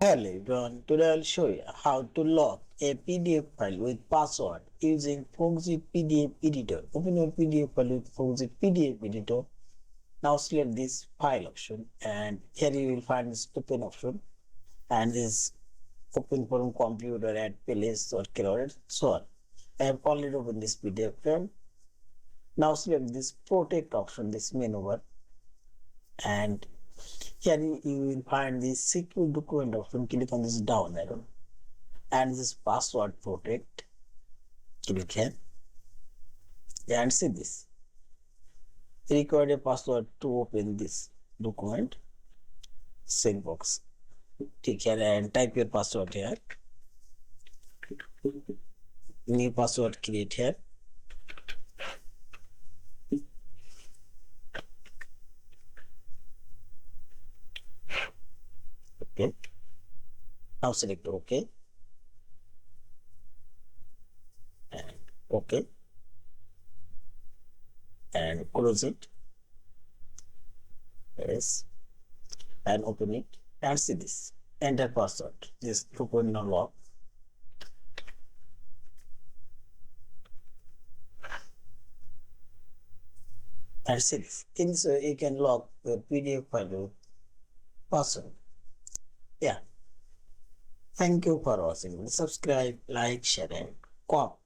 Hello everyone, today I'll show you how to lock a PDF file with password using Foxit PDF Editor. Open your PDF file with Foxit PDF Editor. Now select this file option and here you will find this open option and this open from computer at place or cloud. So I have already opened this PDF file. Now select this protect option, this menu bar, and here you will find this secure document option. Click on this down arrow and this password protect. Click here and see this. Record a password to open this document. Box. Click here and type your password here. New password create here. Okay. Now select OK and OK and close it. Yes, and open it and see this. Enter password. This document now lock. And see this. In this way, you can lock the PDF file with password. Yeah. Thank you for watching. Subscribe, like, share, and comment.